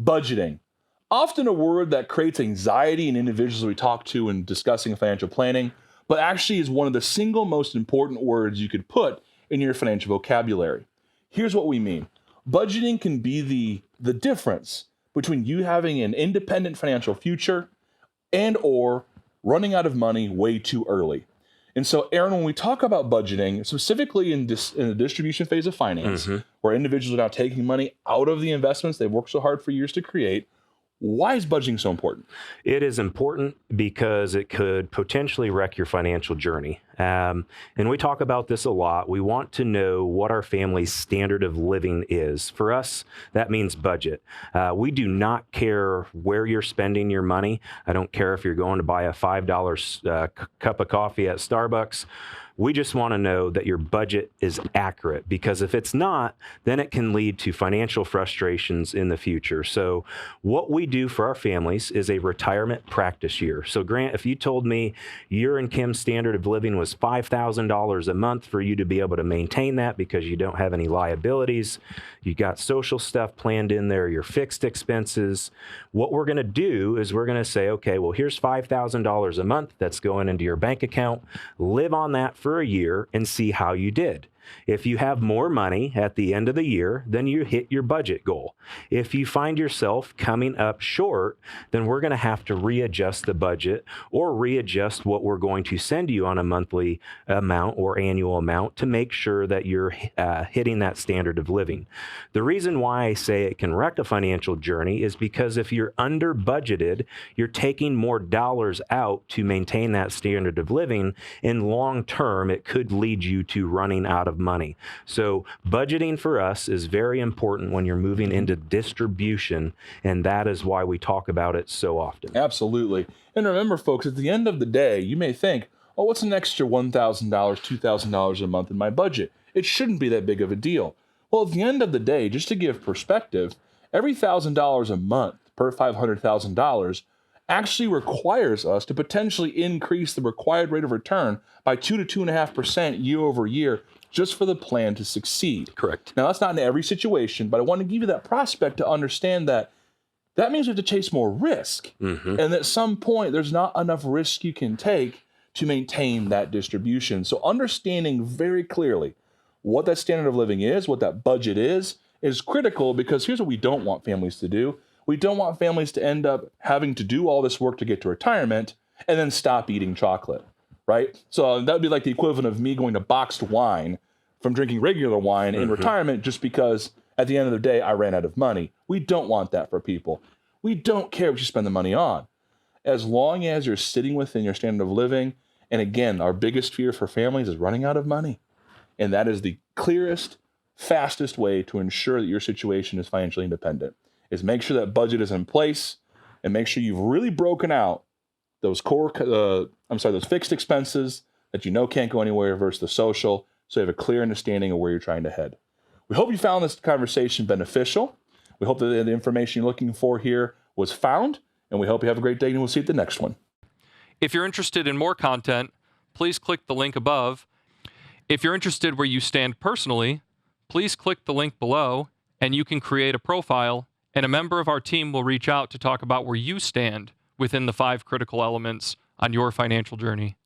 Budgeting. Often a word that creates anxiety in individuals we talk to when discussing financial planning, but actually is one of the single most important words you could put in your financial vocabulary. Here's what we mean. Budgeting can be the difference between you having an independent financial future and or running out of money way too early. And so, Aaron, when we talk about budgeting, specifically in the distribution phase of finance, where individuals are now taking money out of the investments they've worked so hard for years to create, why is budgeting so important? It is important because it could potentially wreck your financial journey. And we talk about this a lot. We want to know what our family's standard of living is. For us, that means budget. We do not care where you're spending your money. I don't care if you're going to buy a $5 cup of coffee at Starbucks. We just want to know that your budget is accurate, because if it's not, then it can lead to financial frustrations in the future. So what we do for our families is a retirement practice year. So Grant, if you told me your and Kim's standard of living was $5,000 a month for you to be able to maintain that because you don't have any liabilities, you got social stuff planned in there, your fixed expenses, what we're going to do is we're going to say, okay, well, here's $5,000 a month that's going into your bank account. Live on that for a year and see how you did. If you have more money at the end of the year, then you hit your budget goal. If you find yourself coming up short, then we're going to have to readjust the budget or readjust what we're going to send you on a monthly amount or annual amount to make sure that you're hitting that standard of living. The reason why I say it can wreck a financial journey is because if you're under budgeted, you're taking more dollars out to maintain that standard of living. In long term, it could lead you to running out of money. So budgeting for us is very important when you're moving into distribution, and that is why we talk about it so often. Absolutely. And remember, folks, at the end of the day, you may think, oh, what's an extra $1,000, $2,000 a month in my budget? It shouldn't be that big of a deal. Well, at the end of the day, just to give perspective, every $1,000 a month per $500,000 actually requires us to potentially increase the required rate of return by 2 to 2.5% year over year, just for the plan to succeed. Correct. Now, that's not in every situation, but I want to give you that prospect to understand that that means we have to chase more risk. And at some point, there's not enough risk you can take to maintain that distribution. So understanding very clearly what that standard of living is, what that budget is critical, because here's what we don't want families to do. We don't want families to end up having to do all this work to get to retirement and then stop eating chocolate. Right? So that would be like the equivalent of me going to boxed wine from drinking regular wine in retirement just because at the end of the day, I ran out of money. We don't want that for people. We don't care what you spend the money on. As long as you're sitting within your standard of living, and again, our biggest fear for families is running out of money. And that is the clearest, fastest way to ensure that your situation is financially independent, is make sure that budget is in place and make sure you've really broken out those those fixed expenses that you know can't go anywhere versus the social, so you have a clear understanding of where you're trying to head. We hope you found this conversation beneficial. We hope that the information you're looking for here was found, and we hope you have a great day, and we'll see you at the next one. If you're interested in more content, please click the link above. If you're interested where you stand personally, please click the link below, and you can create a profile, and a member of our team will reach out to talk about where you stand within the 5 critical elements on your financial journey.